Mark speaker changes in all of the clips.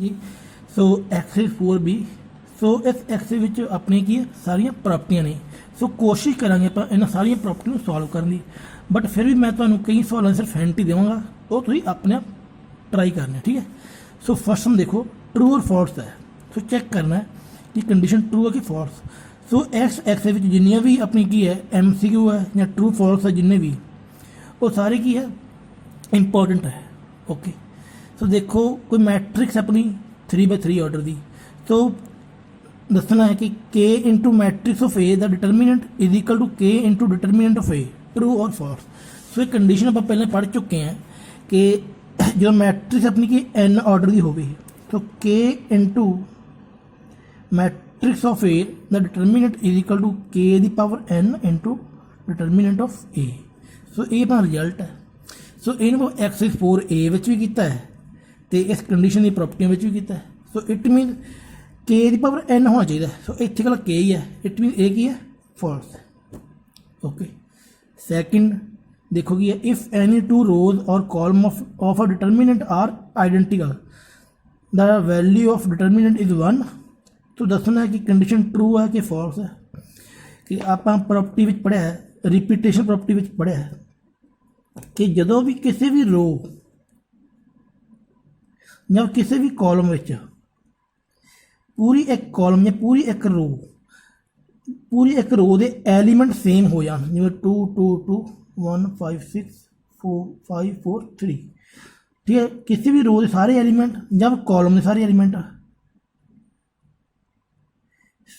Speaker 1: जी। So exercise 4B। सो इस exercise विच अपनी की सारियां प्रॉपर्टियां ने। सो कोशिश करांगे आपां इन्हां सारियां प्रॉपर्टियां नूं सॉल्व करन दी, बट फिर भी मैं तुहानूं कई सवालों सिर्फ हिंट ही देवांगा, वो तुसीं अपने आप ट्राई करना है, ठीक है। सो फर्स्ट हम देखो ट्रू और फॉल्स है। सो चेक करना है कि कंडीशन ट्रू है कि फॉल्स। सो इस एक्सरसाइज विच जिन्नियां भी अपनी की है MCQ है या ट्रू फॉल्स है, जिन्ने भी वो सारे की है इंपॉर्टेंट है। ओके, सो देखो कोई मैट्रिक्स अपनी 3/3 ऑर्डर दी, तो दसना है कि K into matrix of A the determinant is equal to K into determinant of A, true और फॉल्स। सो ये कंडीशन आप पहले पढ़ चुके हैं कि जो मैट्रिक्स अपनी की N ऑर्डर की होगी, तो K into matrix of A the determinant is equal to K the power N into determinant of A। So ये अपना रिजल्ट है। सो इन्हों एक्सरसाइज 4A विच भी कीता है तो इस कंडीशन की प्रॉपर्टियों में भी कीता है। सो इट मीन K की पावर N होना चाहिए। सो इत्थे कल K ही है, इट मीन A की है फॉल्स है। ओके, सैकेंड देखो कि इफ एनी टू रोज और column of a determinant are identical the value of determinant is 1। तो दसना है कि कंडीशन ट्रू है कि फॉल्स है। कि आप प्रॉपर्टी में पढ़िया है, रिपीटेशन प्रॉपर्टी में पढ़िया है कि जदों भी किसी भी रो या किसी भी कॉलम विच पूरी एक कॉलम या पूरी एक रो दे एलीमेंट सेम हो जान, जिवें 2 2 2 1 5 6 4 5 4 3, ठीक है। किसी भी रो के सारे एलीमेंट या कॉलम के सारे एलीमेंट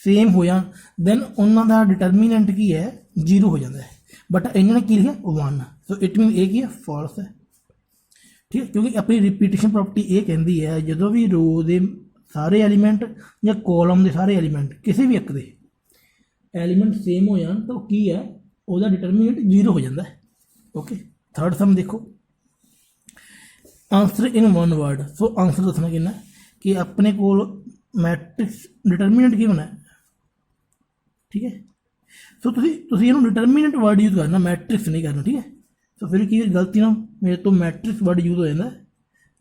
Speaker 1: सेम हो जान, दैन उन्हों का डिटरमिनेंट की है 0 हो जाता है। बट इन्होंने की लिखा 1। सो इट मीन ए की है फॉल्स है, ठीक है। क्योंकि अपनी रिपीटेशन प्रॉपर्टी ये कहती है जो भी रो के सारे एलीमेंट या कॉलम के सारे एलीमेंट किसी भी एक दे एलीमेंट सेम हो जान, तो की है वह डिटरमिनेंट 0 हो जाता है। ओके, थर्ड सम देखो answer in 1 word. So answer दसना कि कि अपने को मैट्रिक्स डिटरमिनेंट की होना है, ठीक है। सो तुसी इन्हू डिटरमिनेंट वर्ड यूज करना, मैट्रिक्स नहीं करना, ठीक है। सो फिर की गलती ना मेरे तो मैट्रिक्स वर्ड यूज हो जाता है,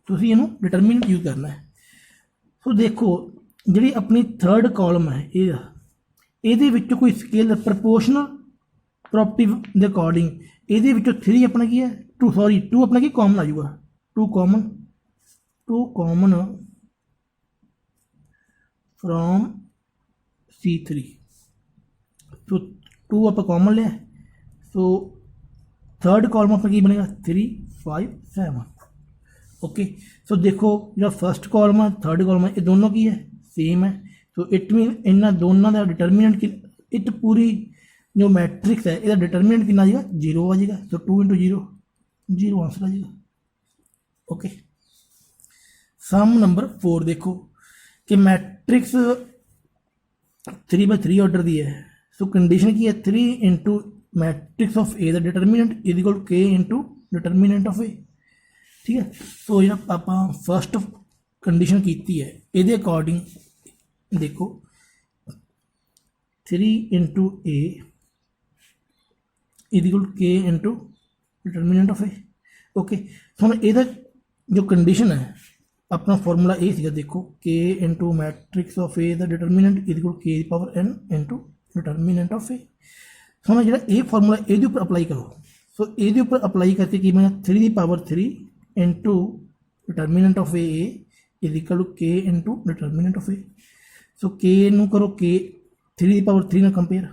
Speaker 1: तुसी इन्हू डिटरमिनेंट यूज करना है। सो देखो जी अपनी थर्ड कॉलम है ये कोई स्केल प्रपोर्शनल प्रॉपर्टी के अकॉर्डिंग ये 3 अपना की है 2 अपना की कॉमन आ जाऊगा, 2 कॉमन फ्रॉम C3। तो 2 आप कॉमन लिया, सो थर्ड कॉलम अपना की बनेगा 3 5 7। ओके, सो देखो जो फर्स्ट कॉलम है थर्ड कॉलम है ये दोनों की है सेम है। सो इट मीन इन्होंने दोनों का डिटरमिनेंट कि इट पूरी जो मैट्रिक्स है इसका डिटरमिनेंट कितना आ जाएगा 0 आ जाएगा। सो 2 × 0 0 आंसर आ जाएगा। ओके, सम नंबर 4 देखो कि मैट्रिक्स 3/3 ऑर्डर दी है। सो कंडीशन की है 3 into matrix of A the determinant is equal K into determinant of A, ठीक है। सो जो आप फर्स्ट कंडीशन की है ये अकॉर्डिंग देखो 3 into A is equal K into determinant of A. Okay, हम ये जो कंडीशन है अपना फॉर्मूला ये देखो K into matrix of A the determinant is equal K the power N into determinant of A. हम जो ये फॉर्मूला ये उपर अप्लाई करो। सो ये उपर अप्लाई करके कि मैं 3 दी power 3 into determinant of A is equal to K into determinant of A. So K नू करो K 3 दी पावर 3 ना कंपेयर,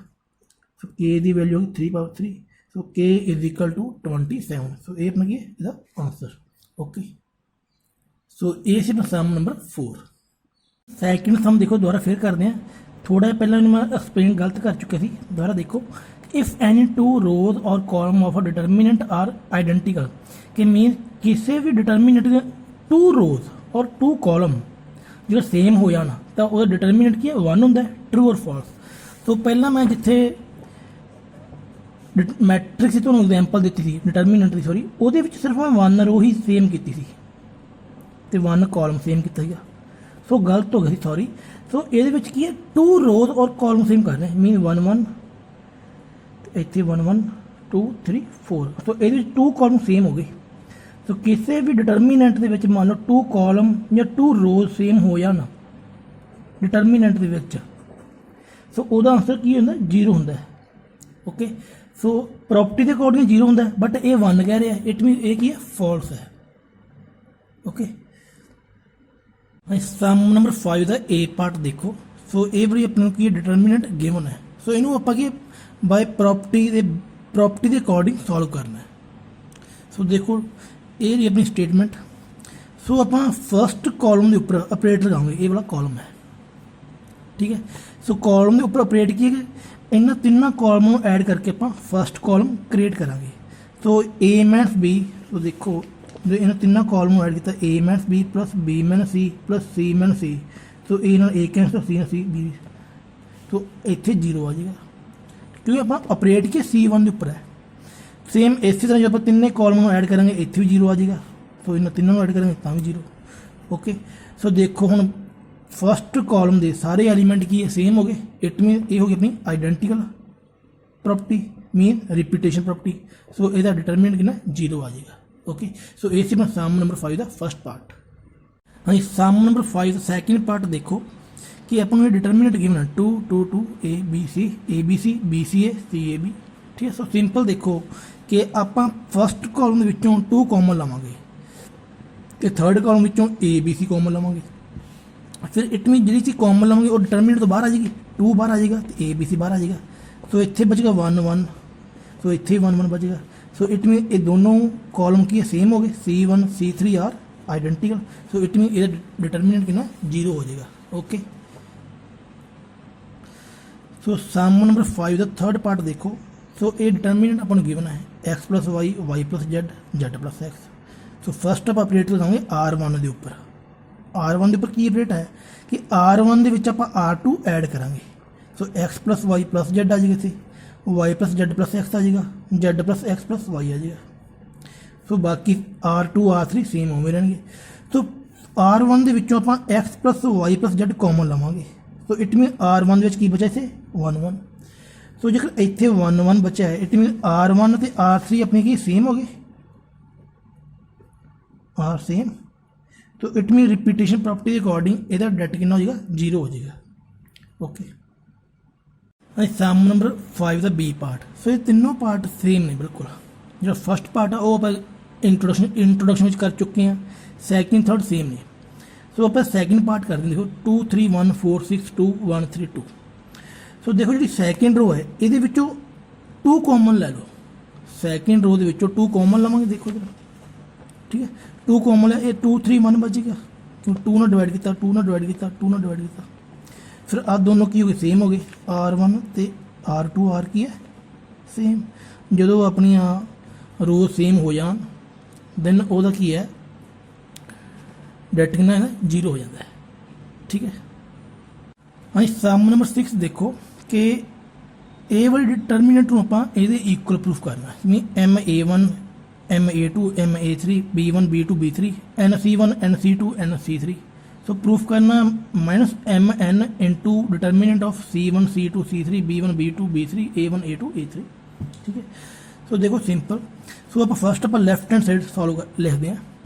Speaker 1: सो K दी वैल्यू होगी 3 power 3। So K is equal to 27। So ये अपना की आंसर। ओके, सो ये सिर्फ सम नंबर 4। सैकेंड सम देखो दोबारा फिर करते हैं, थोड़ा पहले मैं एक्सप्लेन गलत कर चुके थे। दोबारा देखो इफ एनी 2 रोज और column of a determinant are identical, कि मीन किसी भी डिटरमिनेंट के 2 रोज और 2 कॉलम जो सेम हो जाना तो वह डिटरमिनेंट की 1 होंगे, ट्रू और फॉल्स। तो पहला मैं जिथे मैट्रिक्स की तुहानूं एग्जाम्पल दी थी डिटरमिनेंट की, सॉरी वो सिर्फ मैं 1 रो ही सेम की थी तो 1 कॉलम सेम किया। सो गलत हो गई, सॉरी। सो ये की है 2 रोज और कॉलम सेम करने, मीन 1 1 इतने 1 1 2 3 4। तो ये 2 कॉलम सेम हो गए। ਸੋ ਕਿਸੇ ਵੀ ਡਿਟਰਮੀਨੈਂਟ ਦੇ ਵਿੱਚ ਮੰਨ ਲਓ 2 ਕਾਲਮ ਜਾਂ 2 ਰੋਜ਼ ਸੇਮ ਹੋ ਜਾਣ ਡਿਟਰਮੀਨੈਂਟ ਦੇ ਵਿੱਚ, ਸੋ ਉਹਦਾ ਆਨਸਰ ਕੀ ਹੁੰਦਾ? 0 ਹੁੰਦਾ ਹੈ। ਓਕੇ, ਸੋ ਪ੍ਰੋਪਰਟੀ ਦੇ ਅਕੋਰਡਿੰਗ 0 ਹੁੰਦਾ, ਬਟ ਇਹ 1 ਕਹਿ ਰਿਹਾ, ਇਟ ਮੀਨ ਇਹ ਕੀ ਹੈ? ਫਾਲਸ ਹੈ। ਓਕੇ, ਸਮ ਨੰਬਰ 5 ਦਾ A ਪਾਰਟ ਦੇਖੋ। ਸੋ ਇਹ ਵਾਰੀ ਆਪਣੇ ਨੂੰ ਕੀ ਹੈ? ਡਿਟਰਮੀਨੈਂਟ ਗਿਵਨ ਹੈ। ਸੋ ਇਹਨੂੰ ਆਪਾਂ ਕੀ ਬਾਏ ਪ੍ਰੋਪਰਟੀ ਦੇ ਅਕੋਰਡਿੰਗ ਸੋਲਵ ਕਰਨਾ ਹੈ। ਸੋ ਦੇਖੋ ਇਹ ਰਹੀ ਆਪਣੀ ਸਟੇਟਮੈਂਟ। ਸੋ ਆਪਾਂ ਫਸਟ ਕਾਲਮ ਦੇ ਉੱਪਰ ਆਪਰੇਟ ਲਗਾਵਾਂਗੇ, ਇਹ ਵਾਲਾ ਕਾਲਮ ਹੈ, ਠੀਕ ਹੈ। ਸੋ ਕਾਲਮ ਦੇ ਉੱਪਰ ਆਪਰੇਟ ਕੀ ਹੈ? ਇਹਨਾਂ ਤਿੰਨਾਂ ਕਾਲਮਾਂ ਨੂੰ ਐਡ ਕਰਕੇ ਆਪਾਂ ਫਸਟ ਕਾਲਮ ਕ੍ਰੀਏਟ ਕਰਾਂਗੇ। ਸੋ A ਮਾਈਨਸ B, ਸੋ ਦੇਖੋ ਜੇ ਇਹਨਾਂ ਤਿੰਨਾਂ ਕਾਲਮ ਨੂੰ ਐਡ ਕੀਤਾ A minus B plus B minus C plus C minus C, so A ਨਾਲ A ਕੈਂਸਲ, C ਨਾਲ C, B, ਸੋ ਇੱਥੇ 0 ਆ ਜਾਏਗਾ ਕਿਉਂਕਿ ਆਪਾਂ ਆਪਰੇਟ ਕੀ C1 ਦੇ ਉੱਪਰ ਹੈ। ਸੇਮ ਇਸੇ ਤਰ੍ਹਾਂ ਜੇ ਆਪਾਂ ਤਿੰਨੇ ਕਾਲਮ ਨੂੰ ਐਡ ਕਰਾਂਗੇ ਇੱਥੇ ਵੀ 0 ਆ ਜਾਏਗਾ। ਸੋ ਇਹਨਾਂ ਤਿੰਨਾਂ ਨੂੰ ਐਡ ਕਰਾਂਗੇ ਤਾਂ ਵੀ 0। ਓਕੇ, ਸੋ ਦੇਖੋ ਹੁਣ ਫਸਟ ਕਾਲਮ ਦੇ ਸਾਰੇ ਐਲੀਮੈਂਟ ਕੀ ਹੈ? ਸੇਮ ਹੋ ਗਏ। ਇਟ ਮੀਨ ਇਹ ਹੋ ਗਈ ਆਪਣੀ ਆਈਡੈਂਟੀਕਲ ਪ੍ਰੋਪਰਟੀ, ਮੀਨ ਰਿਪੀਟੇਸ਼ਨ ਪ੍ਰੋਪਰਟੀ। ਸੋ ਇਹਦਾ ਡਿਟਰਮੀਨੈਂਟ ਕਿੰਨਾ? 0 ਆ ਜਾਏਗਾ। ਓਕੇ, ਸੋ ਇਹ ਸੀ ਆਪਣਾ ਸਮ ਨੰਬਰ 5 ਦਾ ਫਸਟ ਪਾਰਟ। ਹਾਂਜੀ, ਸਮ ਨੰਬਰ 5 ਦਾ ਸੈਕਿੰਡ ਪਾਰਟ ਦੇਖੋ ਕਿ ਆਪਾਂ ਨੂੰ ਇਹ ਡਿਟਰਮੀਨੈਂਟ ਗਿਵਨ ਹੈ 2 2 2 ABC ABC BCA CAB, ਠੀਕ ਹੈ। ਸੋ ਸਿੰਪਲ ਦੇਖੋ ਕਿ ਆਪਾਂ ਫਸਟ ਕਾਲਮ ਦੇ ਵਿੱਚੋਂ 2 ਕਾਮਨ ਲਵਾਂਗੇ ਤੇ ਥਰਡ ਕਾਲਮ ਵਿੱਚੋਂ ABC ਕਾਮਨ ਲਵਾਂਗੇ। ਫਿਰ ਇਟ ਮੀਨ ਜਿਹੜੀ ਚੀਜ਼ ਕਾਮਨ ਲਵਾਂਗੇ ਉਹ ਡਿਟਰਮੀਨੈਂਟ ਤੋਂ ਬਾਹਰ ਆ ਜਾਏਗੀ, 2 ਬਾਹਰ ਆ ਜਾਏਗਾ ਤੇ ABC ਬਾਹਰ ਆ ਜਾਏਗਾ। ਸੋ ਇੱਥੇ ਬਚੇਗਾ 1 1, ਸੋ ਇੱਥੇ 1 1 ਬਚੇਗਾ। ਸੋ ਇਟ ਮੀਨ ਇਹ ਦੋਨੋਂ ਕਾਲਮ ਕੀ ਹੈ? ਸੇਮ ਹੋ ਗਏ, C1 C3 R ਆਈਡੈਂਟੀਕਲ। So it ਮੀਨ ਇਹਦਾ ਡਿਟਰਮੀਨੈਂਟ ਕਿੰਨਾ? 0 ਹੋ ਜਾਏਗਾ। ਓਕੇ, ਸੋ ਸਮ ਨੰਬਰ 5 ਦਾ ਥਰਡ ਪਾਰਟ ਦੇਖੋ। ਸੋ ਇਹ ਡਿਟਰਮੀਨੈਂਟ ਆਪਾਂ ਨੂੰ ਗਿਵਨ ਹੈ x plus Y Y plus Z Z plus X. So first ਆਪਾਂ ਆਪਰੇਟ ਲਗਾਵਾਂਗੇ R1 ਦੇ ਉੱਪਰ। R1 ਦੇ ਉੱਪਰ ਕੀ ਆਪਰੇਟ ਹੈ ਕਿ R1 ਦੇ ਵਿੱਚ ਆਪਾਂ R2 ਐਡ ਕਰਾਂਗੇ। So x plus Y plus Z ਆ ਜਾਏਗਾ, ਇੱਥੇ y plus Z plus X ਆ ਜਾਏਗਾ, Z plus X plus Y ਆ ਜਾਏਗਾ। ਸੋ ਬਾਕੀ R2 R3 ਸੇਮ ਉਵੇਂ ਰਹਿਣਗੇ। ਸੋ R1 ਦੇ ਵਿੱਚੋਂ ਆਪਾਂ x plus Y plus Z common ਲਵਾਂਗੇ। ਸੋ ਇਟ ਮੀਨ R1 ਦੇ ਵਿੱਚ ਕੀ ਬਚਿਆ? ਇੱਥੇ 1 1। ਸੋ ਜੇਕਰ ਇੱਥੇ 1 1 ਬਚਿਆ ਹੈ, ਇਟ ਮੀਨ R1 ਅਤੇ R3 ਆਪਣੇ ਕੀ ਸੇਮ ਹੋ ਗਏ? R same. So it mean repetition property ਦੇ ਅਕੋਰਡਿੰਗ ਇਹਦਾ ਡੈਟ ਕਿੰਨਾ ਹੋ ਜਾਏਗਾ? 0 ਹੋ ਜਾਏਗਾ। ਓਕੇ, ਸਮ ਨੰਬਰ 5 ਦਾ B ਪਾਰਟ। ਸੋ ਇਹ ਤਿੰਨੋਂ ਪਾਰਟ ਸੇਮ ਨੇ ਬਿਲਕੁਲ। ਜਿਹੜਾ ਫਸਟ ਪਾਰਟ ਆ ਉਹ ਆਪਾਂ ਇੰਟਰੋਡਕਸ਼ਨ ਵਿੱਚ ਕਰ ਚੁੱਕੇ ਹਾਂ। ਸੈਕਿੰਡ ਥਰਡ ਸੇਮ ਨੇ। ਸੋ ਆਪਾਂ ਸੈਕਿੰਡ ਪਾਰਟ ਕਰਦੇ ਹਾਂ। ਦੇਖੋ 2 3 1 4 6 2 1 3 2। ਸੋ ਦੇਖੋ ਜਿਹੜੀ ਸੈਕਿੰਡ ਰੋ ਹੈ ਇਹਦੇ ਵਿੱਚੋਂ 2 ਕਾਮਨ ਲੈ ਲਓ। ਸੈਕਿੰਡ ਰੋ ਦੇ ਵਿੱਚੋਂ 2 ਕਾਮਨ ਲਵਾਂਗੇ। ਦੇਖੋ ਠੀਕ ਹੈ, 2 ਕਾਮਨ ਹੈ, ਇਹ 2 3 1 ਬਚੇਗਾ ਕਿਉਂ 2 ਨਾਲ ਡਿਵਾਈਡ ਕੀਤਾ, 2 ਨਾਲ ਡਿਵਾਈਡ ਕੀਤਾ, 2 ਨਾਲ ਡਿਵਾਈਡ ਕੀਤਾ। ਫਿਰ ਆਹ ਦੋਨੋਂ ਕੀ ਹੋ ਗਏ? ਸੇਮ ਹੋ ਗਏ। R1 ਤੇ R2 R ਕੀ ਹੈ? ਸੇਮ। ਜਦੋਂ ਆਪਣੀਆਂ ਰੋ ਸੇਮ ਹੋ ਜਾਣ ਦੈਨ ਉਹਦਾ ਕੀ ਹੈ? ਡੈਟ ਕਿੰਨਾ ਹੈ? 0 ਹੋ ਜਾਂਦਾ ਹੈ। ਠੀਕ ਹੈ। ਹਾਂਜੀ, ਸਮ ਨੰਬਰ 6 ਦੇਖੋ ਕਿ ਇਹ ਵਾਲੀ ਡਿਟਰਮੀਨੈਂਟ ਨੂੰ ਆਪਾਂ ਇਹਦੇ ਇਕੁਅਲ ਪ੍ਰੂਫ ਕਰਨਾ। ਜਿਵੇਂ MA1 MA2 MA3 B1 B2 B3 NC1 NC2 NC3। So proof ਕਰਨਾ -MN into determinant of C1 C2 C3 B1 B2 B3 A1 A2 A3। ਠੀਕ ਹੈ। ਸੋ ਦੇਖੋ ਸਿੰਪਲ। ਸੋ ਆਪਾਂ ਫਸਟ ਆਪਾਂ ਲੈਫਟ ਹੈਂਡ ਸਾਈਡ ਸੋਲਵ ਲਿਖਦੇ ਹਾਂ।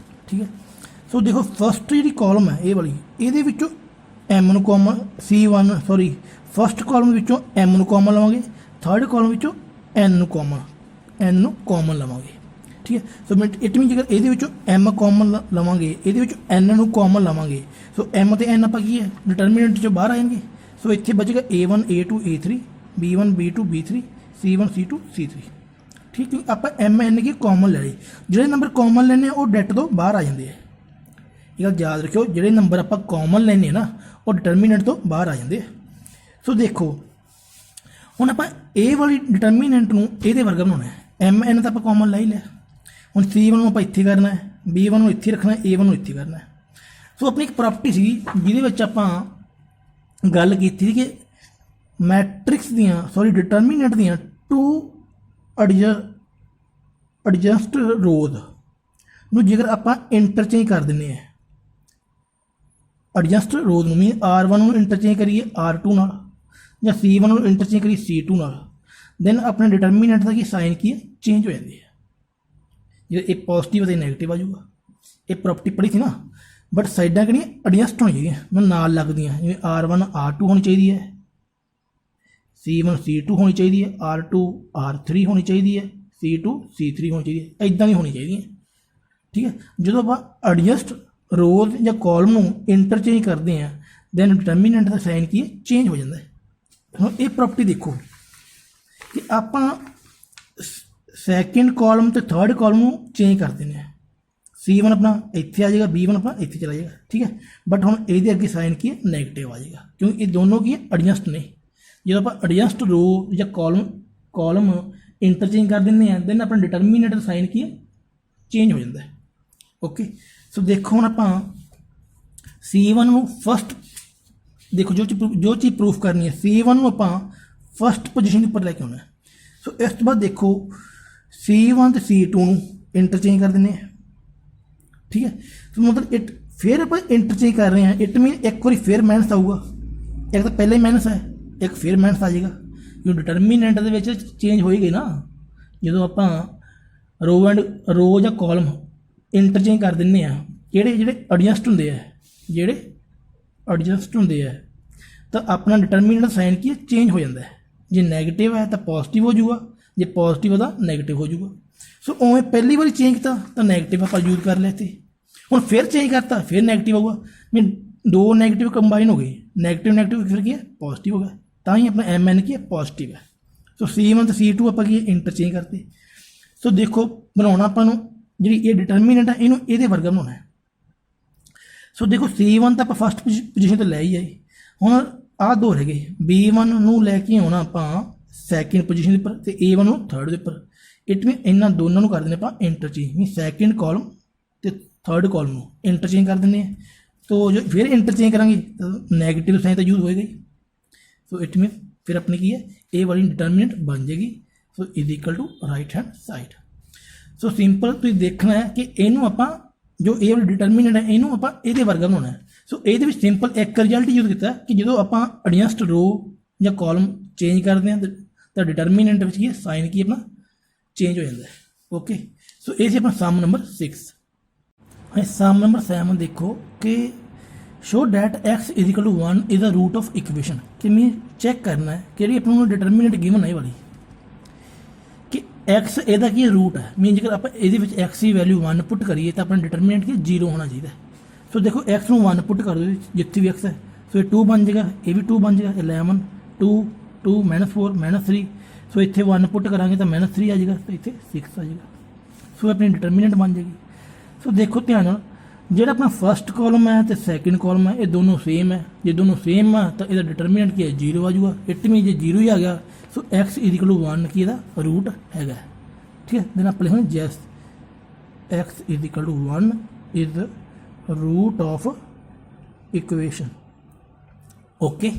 Speaker 1: ਠੀਕ ਹੈ। ਸੋ ਦੇਖੋ ਫਸਟ ਜਿਹੜੀ ਕਾਲਮ ਹੈ ਇਹ ਵਾਲੀ, ਇਹਦੇ ਵਿੱਚੋਂ M ਨੂੰ ਕਾਮਨ ਫਸਟ ਕਾਲਮ ਵਿੱਚੋਂ M ਨੂੰ ਕਾਮਨ ਲਵਾਂਗੇ, ਥਰਡ ਕਾਲਮ ਵਿੱਚੋਂ N ਨੂੰ ਕਾਮਨ ਲਵਾਂਗੇ। ਠੀਕ ਹੈ। ਸੋ ਇਟ ਮੀਨ ਜੇਕਰ ਇਹਦੇ ਵਿੱਚੋਂ M ਕਾਮਨ ਲਵਾਂਗੇ, ਇਹਦੇ ਵਿੱਚੋਂ N ਨੂੰ ਕਾਮਨ ਲਵਾਂਗੇ, ਸੋ M ਅਤੇ N ਆਪਾਂ ਕੀ ਹੈ? ਡਿਟਰਮੀਨੈਂਟ 'ਚੋਂ ਬਾਹਰ ਆ ਜਾਣਗੇ। ਸੋ ਇੱਥੇ ਬਚੇਗਾ A1 A2 A3 B1 B2 B3 C1 C2 C3। ਠੀਕ ਹੈ। ਆਪਾਂ M N ਕੀ ਕਾਮਨ ਲੈ ਲਏ। ਜਿਹੜੇ ਨੰਬਰ ਕਾਮਨ ਲੈਣੇ ਆ ਉਹ ਡੈਟ ਤੋਂ ਬਾਹਰ ਆ ਜਾਂਦੇ ਆ। ਇਹ ਗੱਲ ਯਾਦ ਰੱਖਿਓ, ਜਿਹੜੇ ਨੰਬਰ ਆਪਾਂ ਕਾਮਨ ਲੈਣੇ ਆ ਨਾ ਉਹ ਡਿਟਰਮੀਨੈਂਟ ਤੋਂ ਬਾਹਰ ਆ ਜਾਂਦੇ ਆ। ਸੋ ਦੇਖੋ ਹੁਣ ਆਪਾਂ ਇਹ ਵਾਲੀ ਡਿਟਰਮੀਨੈਂਟ ਨੂੰ ਇਹਦੇ ਵਰਗਾ ਬਣਾਉਣਾ ਹੈ। M N ਤਾਂ ਆਪਾਂ ਕਾਮਨ ਲੈ ਹੀ ਲਿਆ। ਹੁਣ C1 ਨੂੰ ਆਪਾਂ ਇੱਥੇ ਕਰਨਾ ਹੈ, B1 ਨੂੰ ਇੱਥੇ ਰੱਖਣਾ ਹੈ, A1 ਨੂੰ ਇੱਥੇ ਕਰਨਾ ਹੈ। ਸੋ ਆਪਣੀ ਇੱਕ ਪ੍ਰੋਪਰਟੀ ਸੀ ਜਿਹਦੇ ਵਿੱਚ ਆਪਾਂ ਗੱਲ ਕੀਤੀ ਸੀ ਕਿ ਮੈਟ੍ਰਿਕਸ ਦੀਆਂ ਡਿਟਰਮੀਨੈਂਟ ਦੀਆਂ 2 ਐਡਜਸਟ ਰੋਜ਼ ਨੂੰ ਜੇਕਰ ਆਪਾਂ ਇੰਟਰਚੇਂਜ ਕਰ ਦਿੰਦੇ ਹਾਂ, ਐਡਜਸਟ ਰੋਜ਼ ਨੂੰ ਮੀਨ R1 ਨੂੰ ਇੰਟਰਚੇਂਜ ਕਰੀਏ R2 ਨਾਲ ਜਾਂ C1 ਨੂੰ ਇੰਟਰਚੇਂਜ ਕਰੀਏ C2 ਨਾਲ, ਦੈਨ ਆਪਣੇ ਡਿਟਰਮੀਨੈਂਟ ਦਾ ਕੀ ਸਾਈਨ ਕੀ ਹੈ? ਚੇਂਜ ਹੋ ਜਾਂਦੀ ਹੈ। ਜੇ ਇਹ ਪੋਜ਼ਿਟਿਵ ਅਤੇ ਨੈਗੇਟਿਵ ਆ ਜਾਊਗਾ। ਇਹ ਪ੍ਰੋਪਰਟੀ ਪੜ੍ਹੀ ਸੀ ਨਾ, ਬਟ ਸਾਈਡਾਂ ਕਿਹੜੀਆਂ ਐਡਜਸਟ ਹੋਣੀ ਚਾਹੀਦੀਆਂ, ਮੈਨੂੰ ਨਾਲ ਲੱਗਦੀਆਂ, ਜਿਵੇਂ R1 R2 ਹੋਣੀ ਚਾਹੀਦੀ ਹੈ, C1 C2 ਹੋਣੀ ਚਾਹੀਦੀ ਹੈ, R2 R3 ਹੋਣੀ ਚਾਹੀਦੀ ਹੈ, C2 C3 ਹੋਣੀ ਚਾਹੀਦੀ ਹੈ, ਇੱਦਾਂ ਦੀ ਹੋਣੀ ਚਾਹੀਦੀਆਂ। ਠੀਕ ਹੈ, ਜਦੋਂ ਆਪਾਂ ਐਡਜਸਟ ਰੋਜ਼ ਜਾਂ ਕਾਲਮ ਨੂੰ ਇੰਟਰਚੇਂਜ ਕਰਦੇ ਹਾਂ ਦੈਨ ਡਿਟਰਮੀਨੈਂਟ ਦਾ ਸਾਈਨ ਕੀ ਹੈ, ਚੇਂਜ ਹੋ ਜਾਂਦਾ ਹੈ। ਹੁਣ ਇਹ ਪ੍ਰੋਪਰਟੀ ਦੇਖੋ ਕਿ ਆਪਾਂ ਸੈਕਿੰਡ ਕਾਲਮ ਤੇ ਥਰਡ ਕਾਲਮ ਨੂੰ ਚੇਂਜ ਕਰ ਦਿੰਦੇ ਹਾਂ। C1 ਆਪਣਾ ਇੱਥੇ ਆ ਜਾਏਗਾ, B1 ਆਪਣਾ ਇੱਥੇ ਚਲਾ ਜਾਏਗਾ। ਠੀਕ ਹੈ, ਬਟ ਹੁਣ ਇਹਦੇ ਅੱਗੇ ਸਾਈਨ ਕੀ ਹੈ, ਨੈਗੇਟਿਵ ਆ ਜਾਏਗਾ, ਕਿਉਂਕਿ ਇਹ ਦੋਨੋਂ ਕੀ ਹੈ, ਐਡਜਸਟ ਨੇ। ਜਦੋਂ ਆਪਾਂ ਐਡਜਸਟ ਰੋ ਜਾਂ ਕਾਲਮ ਇੰਟਰਚੇਂਜ ਕਰ ਦਿੰਦੇ ਹਾਂ ਦੈਨ ਆਪਣਾ ਡਿਟਰਮੀਨੈਂਟ ਦਾ ਸਾਈਨ ਕੀ ਹੈ, ਚੇਂਜ ਹੋ ਜਾਂਦਾ ਹੈ। ਓਕੇ, ਸੋ ਦੇਖੋ ਹੁਣ ਆਪਾਂ C1 ਨੂੰ ਫਸਟ ਦੇਖੋ, ਜੋ ਚੀਜ਼ ਪ੍ਰੂਫ ਕਰਨੀ ਹੈ, C1 ਨੂੰ ਆਪਾਂ ਫਸਟ ਪੋਜੀਸ਼ਨ ਦੇ ਉੱਪਰ ਲੈ ਕੇ ਆਉਣਾ। ਸੋ ਇਸ ਤੋਂ ਬਾਅਦ ਦੇਖੋ C1 ਤੇ C2 ਨੂੰ ਇੰਟਰਚੇਂਜ ਕਰ ਦਿੰਦੇ ਹਾਂ। ਠੀਕ ਹੈ, ਸੋ ਮਤਲਬ ਫਿਰ ਆਪਾਂ ਇੰਟਰਚੇਂਜ ਕਰ ਰਹੇ ਹਾਂ, ਇਟ ਮੀਨ ਇੱਕ ਵਾਰੀ ਫਿਰ ਮਾਈਨਸ ਆਊਗਾ, ਇੱਕ ਤਾਂ ਪਹਿਲਾਂ ਹੀ ਮਾਈਨਸ ਹੈ, ਇੱਕ ਫਿਰ ਮਾਈਨਸ ਆ ਜਾਏਗਾ, ਕਿਉਂ ਡਿਟਰਮੀਨੈਂਟ ਦੇ ਵਿੱਚ ਚੇਂਜ ਹੋਏਗੀ ਨਾ। ਜਦੋਂ ਆਪਾਂ ਰੋ ਜਾਂ ਕਾਲਮ ਇੰਟਰਚੇਂਜ ਕਰ ਦਿੰਦੇ ਹਾਂ, ਜਿਹੜੇ ਐਡਜਸਟ ਹੁੰਦੇ ਆ ਤਾਂ ਆਪਣਾ ਡਿਟਰਮੀਨੈਂਟ ਸਾਈਨ ਕੀ ਹੈ, ਚੇਂਜ ਹੋ ਜਾਂਦਾ ਹੈ। ਜੇ ਨੈਗੇਟਿਵ ਹੈ ਤਾਂ ਪੋਜ਼ਿਟਿਵ ਹੋ ਜਾਊਗਾ, ਜੇ ਪੋਜ਼ਿਟਿਵ ਉਹਦਾ ਨੈਗੇਟਿਵ ਹੋ ਜਾਊਗਾ। ਸੋ ਉਵੇਂ ਪਹਿਲੀ ਵਾਰੀ ਚੇਂਜ ਕੀਤਾ ਤਾਂ ਨੈਗੇਟਿਵ ਆਪਾਂ ਯੂਜ਼ ਕਰ ਲਿਆ ਤੇ ਹੁਣ ਫਿਰ ਚੇਂਜ ਕਰਤਾ ਫਿਰ ਨੈਗੇਟਿਵ ਆਊਗਾ, ਮੀਨ ਦੋ ਨੈਗੇਟਿਵ ਕੰਬਾਈਨ ਹੋ ਗਏ, ਨੈਗੇਟਿਵ ਫਿਰ ਕੀ ਹੈ, ਪੋਜ਼ਿਟਿਵ ਹੋ ਗਿਆ, ਤਾਂ ਹੀ ਆਪਣਾ MN ਕੀ ਹੈ, ਪੋਜ਼ਿਟਿਵ ਹੈ। ਸੋ C1 ਤੇ C2 ਆਪਾਂ ਕੀ ਇੰਟਰਚੇਂਜ ਕਰਤੇ। ਸੋ ਦੇਖੋ ਬਣਾਉਣਾ ਆਪਾਂ ਨੂੰ ਜਿਹੜੀ ਇਹ ਡਿਟਰਮੀਨੈਂਟ ਹੈ ਇਹਨੂੰ ਇਹਦੇ ਵਰਗਾ ਬਣਾਉਣਾ ਹੈ। ਸੋ ਦੇਖੋ C1 ਤਾਂ ਆਪਾਂ ਫਸਟ ਪੋਜੀਸ਼ਨ 'ਤੇ ਲੈ ਹੀ ਆਏ, ਹੁਣ ਆਹ ਦੋ ਰਹਿ ਗਏ, B1 ਨੂੰ ਲੈ ਕੇ ਆਉਣਾ ਆਪਾਂ ਸੈਕਿੰਡ ਪੋਜੀਸ਼ਨ ਦੇ ਉੱਪਰ ਤੇ A1 ਨੂੰ ਥਰਡ ਦੇ ਉੱਪਰ। ਇਟ ਮੀਨ ਇਹਨਾਂ ਦੋਨਾਂ ਨੂੰ ਕਰ ਦਿੰਦੇ ਆਪਾਂ ਇੰਟਰਚੇਂਜ, ਮੀਨ ਸੈਕਿੰਡ ਕਾਲਮ ਤੇ ਥਰਡ ਕਾਲਮ ਨੂੰ ਇੰਟਰਚੇਂਜ ਕਰ ਦਿੰਦੇ ਹਾਂ। ਸੋ ਜੋ ਫਿਰ ਇੰਟਰਚੇਂਜ ਕਰਾਂਗੇ ਤਾਂ ਨੈਗੇਟਿਵ ਸਾਈਨ ਤਾਂ ਯੂਜ਼ ਹੋਏਗਾ ਹੀ। ਸੋ ਇਟ ਮੀਨ ਫਿਰ ਆਪਣੀ ਕੀ ਹੈ, ਇਹ ਵਾਲੀ ਡਿਟਰਮੀਨੈਂਟ ਬਣ ਜਾਏਗੀ। So is equal to right hand side. So simple ਤੁਸੀਂ ਦੇਖਣਾ ਹੈ ਕਿ ਇਹਨੂੰ ਆਪਾਂ ਜੋ ਇਹ ਵਾਲੀ ਡਿਟਰਮੀਨੈਂਟ ਹੈ ਇਹਨੂੰ ਆਪਾਂ ਇਹਦੇ ਵਰਗਾ ਬਣਾਉਣਾ ਹੈ। ਸੋ ਇਹਦੇ ਵਿੱਚ ਸਿੰਪਲ ਇੱਕ ਰਿਜ਼ਲਟ ਯੂਜ਼ ਕੀਤਾ ਕਿ ਜਦੋਂ ਆਪਾਂ ਐਡਜਸਟ ਰੋ ਜਾਂ ਕਾਲਮ ਚੇਂਜ ਕਰਦੇ ਹਾਂ ਤਾਂ ਡਿਟਰਮੀਨੈਂਟ ਵਿੱਚ ਕੀ ਹੈ, ਸਾਈਨ ਕੀ ਆਪਣਾ ਚੇਂਜ ਹੋ ਜਾਂਦਾ ਹੈ। ਓਕੇ, ਸੋ ਇਹ ਸੀ ਆਪਣਾ ਸਮ ਨੰਬਰ 6। ਸਮ ਨੰਬਰ 7 ਦੇਖੋ ਕਿ show that x is equal to 1 is the root of equation. ਕਿ ਮੈਂ ਚੈੱਕ ਕਰਨਾ ਹੈ ਕਿਹੜੀ ਆਪਾਂ ਨੂੰ ਡਿਟਰਮੀਨੈਂਟ ਗਿਵਨ ਹੈ ਇਹ ਵਾਲੀ ਕਿ x ਇਹਦਾ ਕੀ ਰੂਟ ਹੈ। ਮੀਨ ਜੇਕਰ ਆਪਾਂ ਇਹਦੇ ਵਿੱਚ x ਦੀ ਵੈਲਿਊ 1 ਪੁੱਟ ਕਰੀਏ ਤਾਂ ਆਪਣਾ ਡਿਟਰਮੀਨੈਂਟ ਕੀ 0 ਹੋਣਾ ਚਾਹੀਦਾ। ਸੋ ਦੇਖੋ x ਨੂੰ 1 ਪੁੱਟ ਕਰ ਦਿਓ ਜਿੱਥੇ ਵੀ x ਹੈ, ਸੋ ਇਹ 2 ਬਣ ਜਾਏਗਾ, ਇਹ ਵੀ 2 ਬਣ ਜਾਏਗਾ, 11 2 2 -4 -3। ਸੋ ਇੱਥੇ 1 ਪੁੱਟ ਕਰਾਂਗੇ ਤਾਂ -3 ਆ ਜਾਏਗਾ, ਤਾਂ ਇੱਥੇ 6 ਆ ਜਾਏਗਾ। ਸੋ ਆਪਣੀ ਡਿਟਰਮੀਨੈਂਟ ਬਣ ਜਾਏਗੀ। ਸੋ ਦੇਖੋ ਧਿਆਨ ਨਾਲ, ਜਿਹੜਾ ਆਪਣਾ ਫਸਟ ਕਾਲਮ ਹੈ ਤੇ ਸੈਕਿੰਡ ਕਾਲਮ ਹੈ ਇਹ ਦੋਨੋਂ ਸੇਮ ਹੈ। ਜੇ ਦੋਨੋਂ ਸੇਮ ਆ ਤਾਂ ਇਹਦਾ ਡਿਟਰਮੀਨੈਂਟ ਕੀ ਹੈ, 0 ਆ ਜਾਊਗਾ। ਇਟ ਮੀਨ ਜੇ 0 ਹੀ ਆ ਗਿਆ so x is equal to 1 ਕੀ ਇਹਦਾ ਰੂਟ ਹੈਗਾ। ਠੀਕ ਹੈ, ਦੇਨ ਆਪਾਂ ਲਿਖਾਂਗੇ ਜੈਸ x is equal to 1 is root of equation. Okay,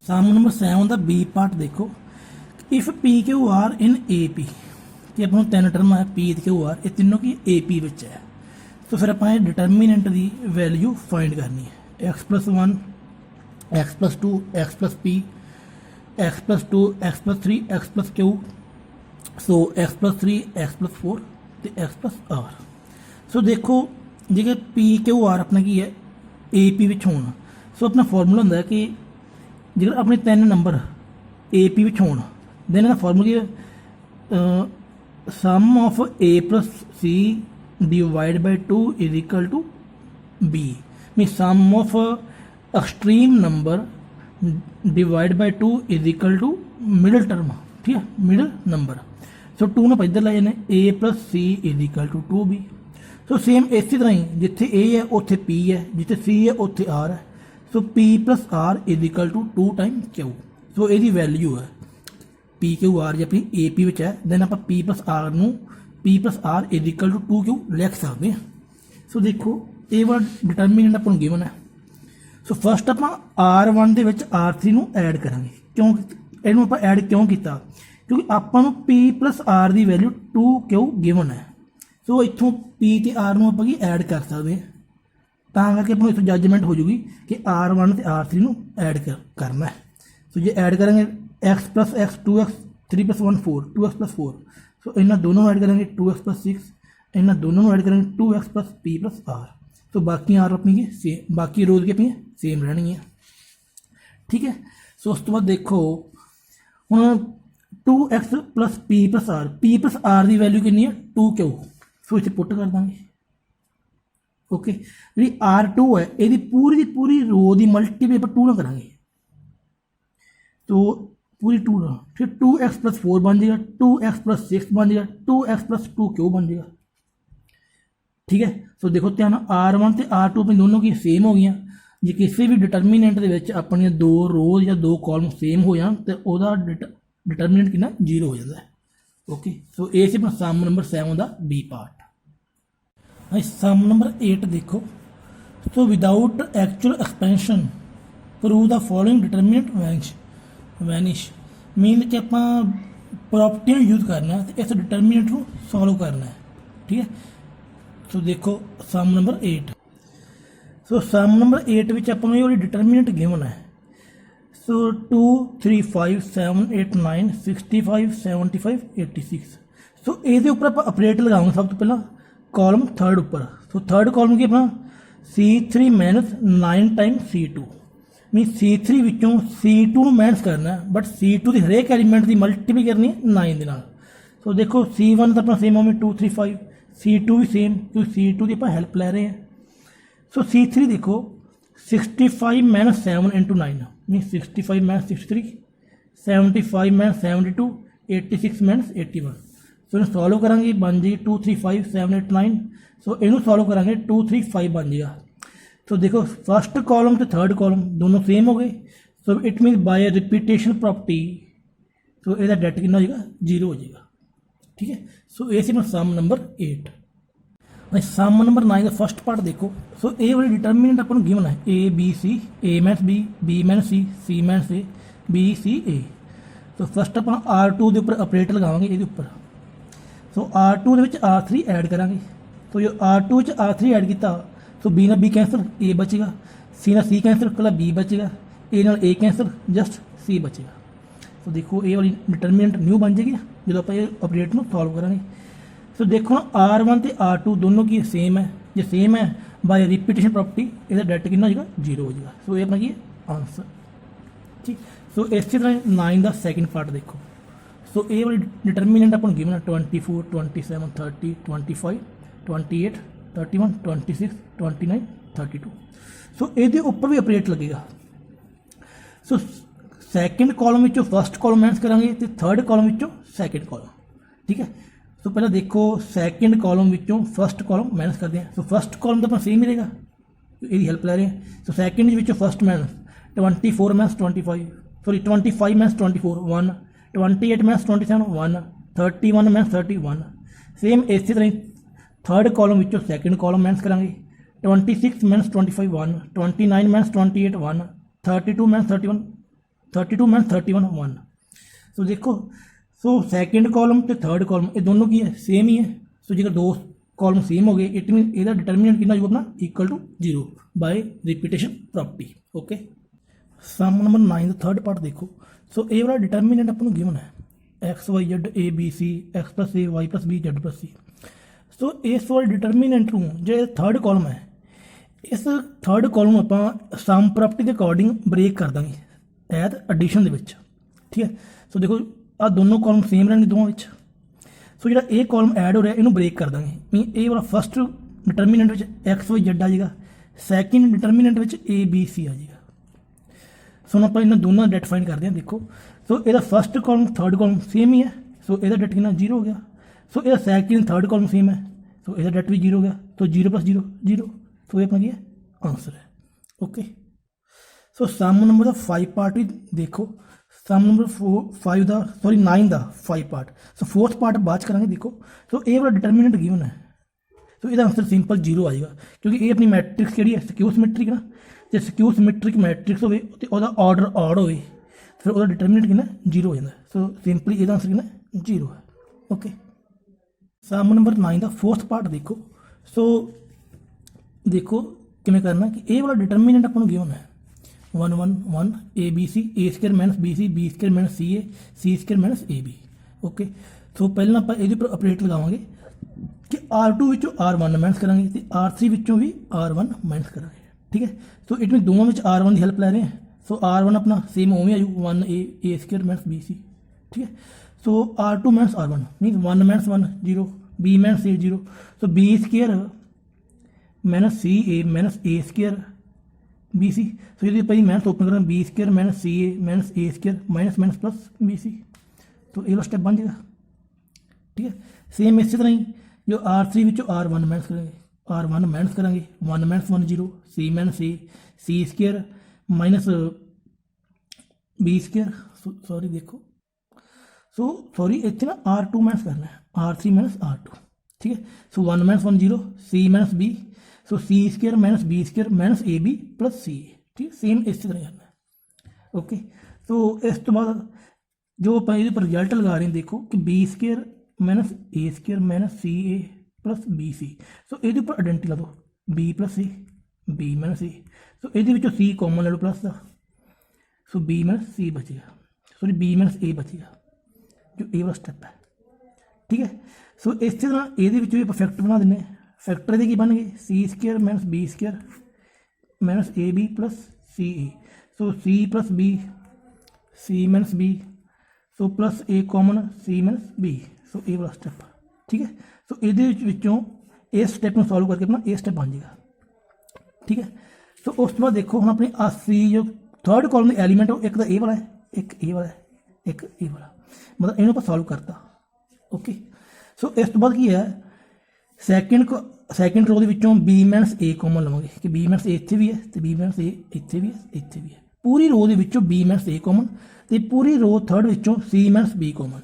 Speaker 1: sum number 7 ਦਾ B ਪਾਰਟ ਦੇਖੋ। ਇਫ PQR ਇਨ AP, ਕਿ ਆਪਾਂ ਨੂੰ ਤਿੰਨ ਟਰਮ ਹੈ P ਤੇ QR, ਇਹ ਤਿੰਨੋਂ ਕੀ AP ਵਿੱਚ ਹੈ। तो फिर आप डिटरमीनेंट की वैल्यू फाइंड करनी है। x+1 x+2 x+p x+2 x+3 x+q, सो x+3 x+4 तो x+r। सो देखो जेकर PQR अपना की है AP विच होना, सो अपना फॉर्मूला होंदा है कि जेकर अपने 3 नंबर AP विच होना देन इहदा फॉर्मूला की है सम of A+C divided by 2 is equal to B, means sum of extreme number divided by 2 is equal to middle term। ठीक है, middle number। सो 2 ਨੂੰ ਇੱਧਰ ਲੈ ਜਾਂਦੇ A+C is equal to 2B। So same इसी तरह ही जिथे A है उत्थे P है, जिथे C है उत्थे R है। सो P+R is equal to 2 time Q। सो इसकी वैल्यू है PQR जो अपनी AP विच है, देन आप P+R ਨੂੰ P+R is equal to 2Q लिख सकते हैं। सो देखो ये वाला डिटरमीनेंट अपन गिवन है। सो फस्ट आप R1 के R3 ਨੂੰ ऐड करांगे। क्यों इनू आप ऐड क्यों किया, क्योंकि आपको P+R की वैल्यू 2Q गिवन है। सो इतों P ते R ਨੂੰ ਆਪਾਂ ਕੀ ऐड कर सकते हैं, ਤਾਂ करके अपने इतों जजमेंट हो जाएगी कि R1 ते R3 ਨੂੰ ऐड करना है। सो जो ऐड करेंगे x+x 2x 3+1 4 2x+4, सो इन्होंने दोनों ऐड करेंगे 2x + 6, इन्होंने दोनों ऐड करेंगे 2x + p + r। तो बाकी आर अपनी की सेम, बाकी रोज की अपनी सेम रहनी है, ठीक है। सो उस तो बाद देखो हुण 2x + p + r, p + r की वैल्यू कितनी है 2q। सो इसे पुट कर देंगे, ओके। जी R2 है ये पूरी की पूरी रो की मल्टीप्लाई आप 2 ना करेंगे, तो पूरी 2 ना, फिर 2x + 4 बन जाएगा, 2x + 6 बन जाएगा, 2x + 2q बन जाएगा, ठीक है। सो देखो ध्यान R1 तो R2 अपनी दोनों की सेम हो गई। जे किसी भी डिटरमीनेंट के अपन दो रोज या दो कॉलम सेम हो जाए तो वह डिटरमीनेंट कितना 0 हो जाता है, ओके। सो ये से अपना सम नंबर 7 का बी पार्ट। सम नंबर 8 देखो, so without actual expansion prove the following determinant vanish. Mean कि आप प्रॉपर्टियां यूज करना है तो इस डिटरमीनेंट को सॉल्व करना है, ठीक है। सो देखो सम नंबर 8, सो सम नंबर 8 में अपन ये डिटरमीनेंट गिवन है। सो 2 3 5 7 8 9 65 75 86। सो ये उपर आप ऑपरेट लगाओगे सब तो पहला कॉलम थर्ड उपर। सो थर्ड कॉलम की अपना C3 - 9 times C2, mean C3 विचों C2 माइनस करना है, बट C2 की हरेक एलीमेंट की मल्टीप्लाई करनी है 9 के नाल। सो देखो C1 तो अपना सेम होगी 2 3 5, C2 भी सेम क्योंकि C2 की आप हेल्प लै रहे हैं। सो C3 देखो 65 - 7 × 9 मीन 65 - 63, 75 - 72, 86 - 81। सो इन सॉल्व करेंगे बन जाएगी 2 3 5 7 8 9। सो इन सॉल्व करेंगे 2 3 5 बन जाएगा। तो देखो फर्स्ट कॉलम तो थर्ड कॉलम दोनों सेम हो गए। So it mean by repetition property तो यदा डेट कितना हो जाएगा 0 हो जाएगा, ठीक है। सो ये सी सम नंबर 8। सम नंबर 9 का फर्स्ट पार्ट देखो। सो ये वाली डिटरमिनेंट अपन गिवन है A B C, A - B, B - C, C - A, B C A। तो फर्स्ट अपन R2 के उपर ऑपरेटर लगावांगे ये उपर। सो R2 के R3 ऐड करांगे। तो जो R2 R3 ऐड किया सो B ना B कैंसल, A बचेगा, C ना C कैंसल, कला B बचेगा, A नाल A कैंसल, जस्ट C बचेगा। तो देखो ये वाली डिटरमिनेंट न्यू बन जाएगी जो आप ऑपरेटर को सॉल्व करेंगे। सो देखो R1 तो R2 दोनों की सेम है, जो सेम है बाय रिपीटेशन प्रॉपर्टी इसका डेट कितना हो जाएगा 0 हो जाएगा। सो ये अपना की आंसर, ठीक। सो इसी तरह 9 का सैकेंड पार्ट देखो। सो ये वाली डिटरमिनेंट अपन गिवन है 24 27 30 25 28 31 26 29 32। सो ये उपर भी ऑपरेट लगेगा। सो सैकेंड कॉलम विचों फर्स्ट कॉलम माइनस करांगे तो थर्ड कॉलम विचों सैकेंड कॉलम, ठीक है। सो पहले देखो सैकेंड कॉलम विचों फर्स्ट कॉलम माइनस करते हैं। सो फर्स्ट कॉलम तो अपना सेम ही रहेगा, ये हेल्प ले रहे हैं। सो सैकेंड विचों फर्स्ट माइनस 24 - 25, सॉरी 25 - 24 1, 28 - 27 1, 31 - 31। सेम इसी तरह थर्ड कॉलम विचों सैकेंड कॉलम माइनस करांगे 26 - 25 1, 29 - 28 1, 32 - 31, 32 - 31 1। सो देखो सो सैकेंड कॉलम तो थर्ड कॉलम ये दोनों की है सेम ही है। सो जेकर दो कॉलम सेम हो गए इट मीन ਇਹਦਾ डिटरमिनेंट कितना हो अपना equal to 0 by repetition property, okay. Sum number 9 third part देखो। सो ये वाला डिटरमिनेंट अपन गिवन है x y z a b c x + a y + b z + c। सो इस वाले डिटरमिनेंट ਨੂੰ जो थर्ड कॉलम है इस थर्ड कॉलम ਨੂੰ ਆਪਾਂ ਸਮ ਪ੍ਰੋਪਰਟੀ ਦੇ ਅਕੋਰਡਿੰਗ ਬ੍ਰੇਕ ਕਰ ਦਾਂਗੇ ਐਟ ਐਡੀਸ਼ਨ ਦੇ ਵਿੱਚ, ਠੀਕ ਹੈ। ਸੋ ਦੇਖੋ ਆ ਦੋਨੋਂ ਕॉलम सेम रहने दोवां विच। सो जो ये कॉलम ऐड हो रहा इनू ब्रेक कर देंगे मीन ये वाला first determinant x y z आ जाएगा, second determinant A B C आ जाएगा। सो हम आप इन दोनों डेट फाइंड करते हैं। देखो सो ये first column third column same ही है। सो यदा डेट कितना 0 हो गया। सो ये सैकेंड थर्ड कॉलम सेम है। सो यदा डेट भी 0 हो गया। तो 0 + 0 0। सो ये अपना क्या आंसर है, ओके। सो सम नंबर का 5 पार्ट भी देखो। सम नंबर 5 का सॉरी 9 का 5 पार्ट। सो फोर्थ पार्ट बाद करेंगे। देखो सो ये वाला डिटरमिनेंट गिवन है। सो इसका आंसर सिंपल 0 आएगा क्योंकि ये अपनी मैट्रिक्स जी है सिक्यू सिमेट्रिक ना, जो सिक्यू सिमेट्रिक मैट्रिक्स हो ऑर्डर ऑड हो फिर वो डिटरमिनेंट कितना 0 हो जाता है। सो सिंपली इसका आंसर कितना 0 है, ओके। सम नंबर 9 का फोर्थ पार्ट देखो। सो देखो किमें करना कि ये वाला डिटरमिनेंट अपन गिवन है 1 1 1 A B C A² - B C B² - C A C² - A B, okay. So ਪਹਿਲਾਂ ਆਪਾਂ ਇਹਦੇ ਉੱਪਰ ਆਪਰੇਟ ਲਗਾਵਾਂਗੇ ਕਿ R2 ਵਿੱਚੋਂ R1 ਮਾਈਨਸ ਕਰਾਂਗੇ ਤੇ R3 ਵਿੱਚੋਂ ਵੀ R1 ਮਾਈਨਸ ਕਰਾਂਗੇ। ਠੀਕ ਹੈ, ਸੋ ਇਟ ਮੀਨ ਦੋਵਾਂ ਵਿੱਚ R1 ਦੀ ਹੈਲਪ ਲੈ ਰਹੇ ਹਾਂ। ਸੋ R1 ਆਪਣਾ ਸੇਮ ਉਵੇਂ ਆਜੂ 1a ਸਕੁਅਰ ਮਾਈਨਸ bc। ਠੀਕ ਹੈ, ਸੋ R2 minus R1 means 1 minus 1 0, b minus a 0, so b square minus ca minus a square bc। ਸੋ ਇਹਦੀ ਆਪਾਂ ਮਾਈਨਸ ਓਪਨ ਕਰਾਂਗੇ b square minus ca minus a square minus minus plus bc। ਸੋ ਇਹ ਵਾਲਾ step ਬਣ ਜਾਏਗਾ। ठीक है, same इसी तरह ही जो R3 विचों R1 माइनस करेंगे, R1 माइनस करेंगे 1 minus 1 0, c minus a c square minus b square. Sorry देखो, सो सॉरी इतने ना R2 माइनस करना है, R3 माइनस R2। ठीक है, so 1 minus 1 0, c minus b, so c square minus b square minus A B plus C. ठीक है, same इसी तरह करना है। ओके, तो इस तो बाद जो आप ये पर रिजल्ट लगा रहे हैं देखो कि B square minus A square minus C A plus B C. So ये ऊपर आइडेंटिटी ला दो B plus A B minus A. So ये सी कॉमन ले लो प्लस का, सो बी माइनस सी बचेगा, सॉरी बी माइनस ए बचेगा जो ए वाला स्टैप है। ठीक है, सो इस तरह ये भी फैक्टर बना दें। फैक्टर ये बन गए C square minus B square minus A B plus C A. So C plus B C minus B, so plus A common C minus B. So ये वाला स्टैप। ठीक है, सो ये स्टैप में सॉल्व करके अपना ये स्टैप बन जाएगा। ठीक है, सो उस बाद देखो हम अपनी 80 जो थर्ड कॉलम के एलीमेंट है एक तो ए वाला है, एक ए वाला है, एक ए वाला, मतलब इन्हों पर सॉल्व करता। ओके, सो इस तो बाद की है सैकेंड रो के बी माइनस ए कॉमन लवेंगे कि बी माइनस ए इतने भी है तो बी माइनस ए इतने भी है, इतने भी है। पूरी रो के बी माइनस ए कॉमन तो पूरी रो थर्ड विचों सी माइनस बी कॉमन।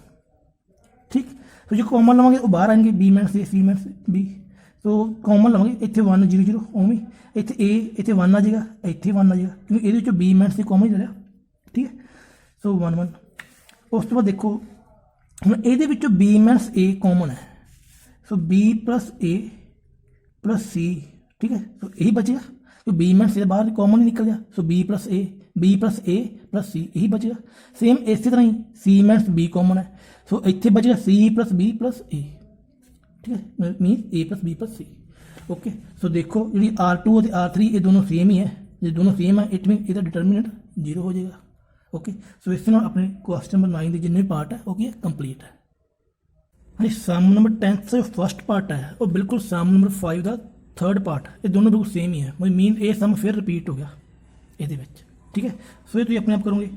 Speaker 1: ठीक, तो जो कॉमन लवेंगे वो बाहर आएंगे बी माइनस ए सी माइनस बी। तो कॉमन लवेंगे इतने 1 0 0 उवें इतने ए इतने 1 आ जाएगा, इतने 1 आ जाएगा क्योंकि ये बी माइनस ए कॉमन ही लिया। ठीक है, सो 1 1। उस तो बाद देखो हम ये बी माइनस ए कॉमन है, सो बी प्लस ए प्लस सी। ठीक है, तो यही बचेगा तो बी माइनस ए बाहर कॉमन ही निकल गया, सो बी प्लस ए प्लस सी यही बचेगा। सेम इसी तरह ही सी माइनस बी कॉमन है, सो इतने बचेगा सी प्लस बी प्लस ए। ठीक है, मीन ए प्लस बी प्लस सी। ओके, सो देखो जी R2 और R3 ये दोनों सेम ही है, ये दोनों सेम है इट मीन इसका डिटर्मिनेंट 0 हो जाएगा। ओके, सो इस तरह अपने क्वेश्चन नंबर 9 के जिन्ने भी पार्ट है वो कंप्लीट है। हाँ, सम नंबर 10 से फर्स्ट पार्ट है और बिल्कुल सम नंबर 5 का थर्ड पार्ट, ये दोनों बिल्कुल सेम ही है, मीन ये सम फिर रिपीट हो गया ये। ठीक है, सो ये तुम अपने आप करोगे।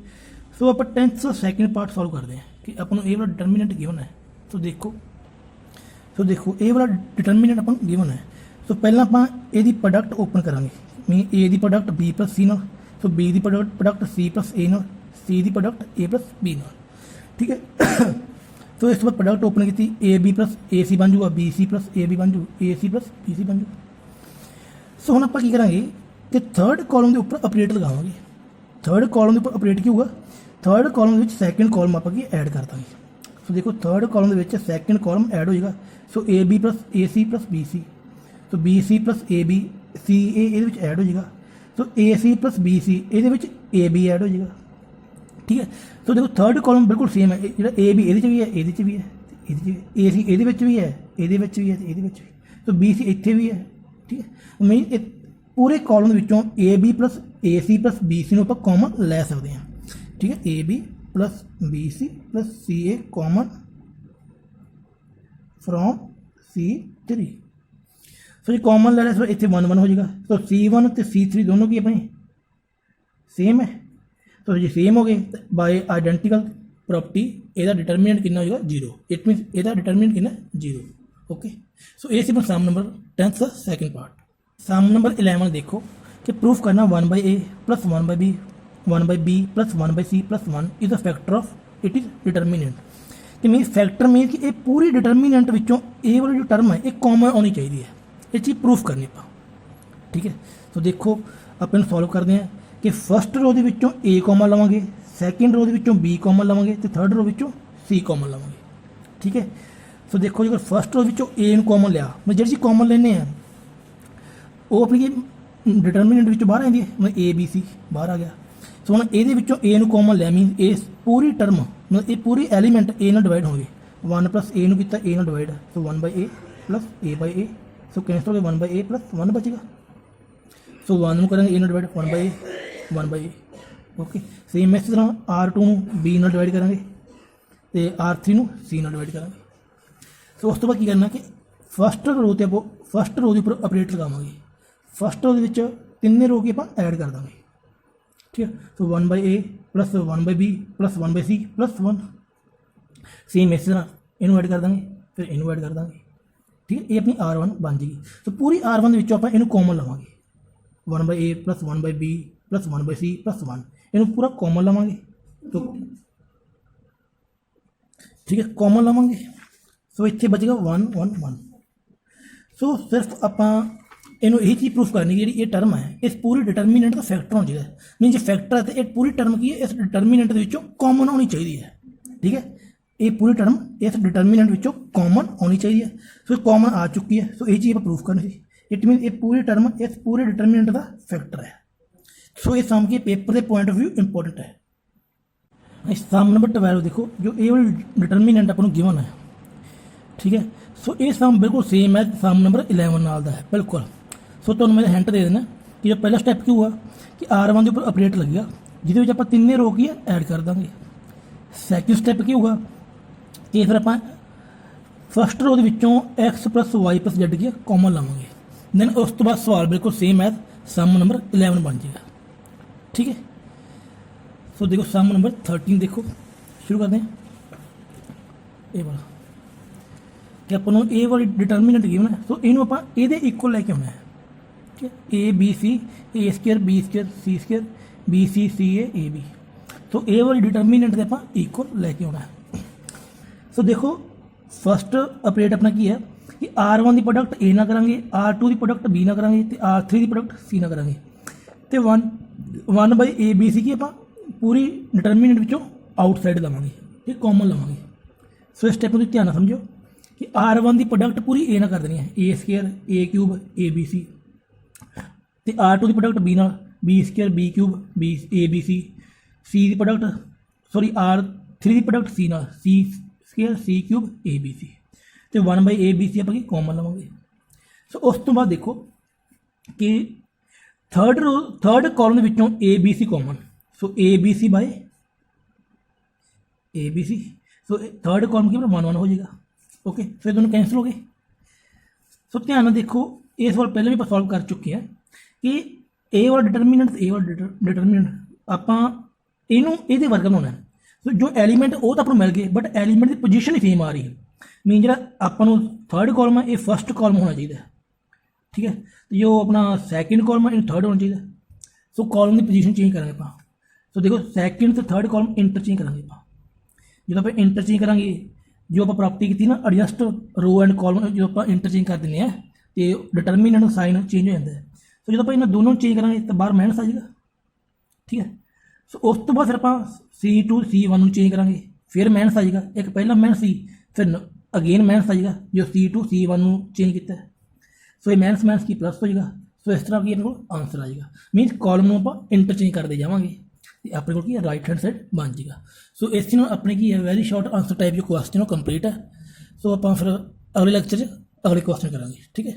Speaker 1: सो आप 10th का सैकेंड पार्ट सॉल्व करते हैं कि अपन ये वाला डिटर्मिनेंट गिवन है। तो देखो ये वाला डिटर्मिनेंट अपन गिवन है। सो पहला आप ये प्रोडक्ट ओपन करांगे, मीन ए की प्रोडक्ट बी प्लस सी नाल, सो बी की प्रोडक्ट सी प्लस ए नाल, सी की प्रोडक्ट ए प्लस बी नाल। ठीक है, तो इस बाद प्रोडक्ट ओपन की ए बी प्लस ए सी बन जूगा, B C plus A B बन जू, ए सी प्लस बी सी बन जू। सो हम आप करेंगे कि थर्ड कॉलम के उपर ऑपरेट लगावांगे। थर्ड कॉलम के उपर ऑपरेट क्या होगा, थर्ड कॉलम के सैकेंड कॉलम आप ऐड कर देंगे। सो देखो थर्ड कॉलम के सैकेंड कॉलम ऐड हो जाएगा, so A B plus A C plus B C, तो B C plus A B C A ये ऐड हो जाएगा, सो ए सी प्लस बी सी ये ए बी ऐड हो जाएगा। ठीक है, तो देखो थर्ड कॉलम बिल्कुल सेम है, जो ए बी ये भी है, ये भी है, ए सी ये भी है, ये भी है, तो बी सी इतने भी है। ठीक है, मीन पूरे कॉलम विचों A B plus A C plus B C आप कॉमन लै सकते हैं। ठीक है, A B plus B C plus C A common from C3। So जी कॉमन ले लिया, सो इतने 1 1 हो जाएगा। तो C1 तो C3 दोनों की अपनी सेम है, तो जी सेम हो गए बाय आइडेंटिकल प्रॉपर्टी ਇਹਦਾ डिटर्मिनेंट कितना होगा 0, इट मीन ਇਹਦਾ डिटर्मिनेंट कितना 0। ओके, सो ये सिर्फ सम नंबर 10 का सैकेंड पार्ट। सम नंबर 11 देखो कि प्रूफ करना 1/a plus 1/b 1/b plus 1/c plus 1 is the factor of it is determinant. कि मीन फैक्टर मीन कि ये पूरी डिटर्मिनेंट विचों ए वाली जो टर्म है ये कॉमन आनी चाहिए है, ये चीज़ प्रूफ करनी पा। ठीक है, तो देखो अपन सॉल्व करते हैं कि फर्स्ट रो के विचों ए कॉमन लवेंगे, सैकेंड रो के विचों बी कॉमन लवेंगे तो थर्ड रो विचों सी कॉमन लवेंगे। ठीक है, सो देखो जो फर्स्ट रो विचों ए कॉमन लिया, मैं जी चीज़ कॉमन लेने हैं वो अपनी डिटर्मिनेंट विचों बाहर आती है, मतलब ए बी सी बाहर आ गया। सो हम ये ए कॉमन लिया मीन ए पूरी टर्म मतलब ये पूरी एलीमेंट ए नाल डिवाइड होंगे, 1 प्लस ए किया ए ਨਾਲ divide, so 1 by A plus A by A, so cancel हो गया 1 बाई ए प्लस 1 बचेगा, सो 1 करेंगे ए ਨਾਲ divide 1 by A, okay. Same इस तरह R2 बी ਨਾਲ डिवाइड करेंगे तो R3 सी ਨਾਲ डिवाइड करेंगे। सो उस तो बाद की करना कि फस्ट रो तो आप फस्ट रो के उपर ऑपरेट लगावे, फस्ट रो के तिने रो के आप ऐड कर देंगे, ठीक है। So 1 by A plus 1 by B plus 1 by C plus 1, same इस तरह इनू ऐड कर देंगे, फिर इनू ऐड कर देंगे, ठीक है। ये अपनी R1 बन जाएगी। तो पूरी R1 आप इनू कॉमन लवांगे, 1 by A plus 1 by B plus 1 by C plus 1, इनू पूरा कॉमन लवांगे, तो ठीक है कॉमन लवांगे। सो इत्थे बचेगा 1 1 1। सो सिर्फ आप इनू यही चीज़ प्रूफ करनी कि जी ये टर्म है इस पूरी डिटरमीनेंट का फैक्टर होना चाहिए, मीन जो फैक्टर है तो ये पूरी टर्म की है इस डिटरमीनेंट के कॉमन होनी चाहिए, ठीक है। ये पूरी टर्म इस डिटरमीनेंट कॉमन होनी चाहिए, सो कॉमन आ चुकी है। सो ये चीज़ आप प्रूफ करनी थी, इट मीन ये पूरी टर्म इस पूरे डिटरमीनेंट का फैक्टर है। सो ये सम के पेपर के पॉइंट ऑफ व्यू इंपॉर्टेंट है। सम नंबर 12 देखो, जो ये वाली डिटरमीनेंट अपन गिवन है, ठीक है। सो ये सम बिल्कुल सेम है सम नंबर 11 नाल दा है बिल्कुल। सो तो मैं हिंट दे देना कि जो पहला स्टैप क्या हुआ कि R1 के उपर ऑपरेट लगेगा जिसे आप तिने रो की ऐड कर देंगे। सैकेंड स्टैप क्या होगा कि फिर आप फस्ट रो के X plus Y plus Z की कॉमन लवेंगे, दैन उस तो बाद सवाल बिल्कुल सेम है सम नंबर 11 बन जाएगा, ठीक है। सो देखो सम नंबर 13 देखो, शुरू करते हैं। ये वाला कि अपन ए वाली डिटरमीनेंट गिवन है, सो इनू आप ये इक्वल लैके आना है, ठीक है। A B C A square B square C square B C C A B, तो ए वाली डिटरमीनेंट से आप इक्वल लैके आना है। सो देखो फस्ट ऑपरेट अपना की है कि R1 की प्रोडक्ट ए ना करेंगे, R2 की प्रोडक्ट बी ना करेंगे, तो R3 की प्रोडक्ट सी ना करेंगे, तो 1 बाई ए बी सी की आप पूरी डिटरमीनेंट आउटसाइड लवेंगे, ठीक कॉमन लवेंगे। सो इस स्टैप को ध्यान ना समझो कि R1 की प्रोडक्ट पूरी ए ना कर देनी है, A square A cube A B C, तो R2 की प्रोडक्ट बी नाल B square B cube B A B C, C की प्रोडक्ट सॉरी R3 की प्रोडक्ट सी नाल C square C cube A B C, तो 1 by A B C आप common लवेंगे। सो उस तो बाद देखो कि third column A B C common, so A B C by A B C, so third column की 1 1 हो जाएगा, ओके। फिर दोनों कैंसिल हो गए। सो ध्यान में देखो ये सवाल पहले भी सॉल्व कर चुके हैं कि ए वाला डिटरमीनेंट आप ये वर्क बनाना है। सो जो एलीमेंट वो तो आपको मिल गए बट एलीमेंट की पोजीशन ही सेम आ रही है, मीन जो आपको थर्ड कॉलम है ये फस्ट कॉलम होना चाहिए, ठीक है। जो अपना सैकेंड कॉलम है थर्ड होना चाहिए। सो कॉलम की पोजीशन चेंज करेंगे आप। सो देखो सैकेंड तो थर्ड कॉलम इंटरचेंज करेंगे आप, जो आप इंटरचेंज करेंगे जो आप प्रॉपर्टी की ना एडजस्ट रो एंड कॉलम जो आप इंटरचेंज कर दें तो डिटरमीनेंट साइन चेंज हो जाता है। सो जो आप इन्होंने दोनों चेंज करेंगे तो बाहर माइनस आ जाएगा, ठीक है। सो उस तो बाद फिर आप C2 C1 चेंज करेंगे, फिर माइनस आ जाएगा, एक पहला माइनस सी फिर अगेन माइनस आ जाएगा जो C2 C1 चेंज किया है। सो ये माइनस माइनस की प्लस हो जाएगा। सो इस तरह की अपने को आंसर आ जाएगा, मीनस कॉलम आप इंटरचेंज करते जाएंगे तो अपने को राइट हैंड साइड बन जाएगा। सो इस चीज़ अपने की वेरी शॉर्ट आंसर टाइप जो क्वेश्चन कंप्लीट है। सो आप फिर अगले लेक्चर अगले क्वेश्चन करेंगे, ठीक है।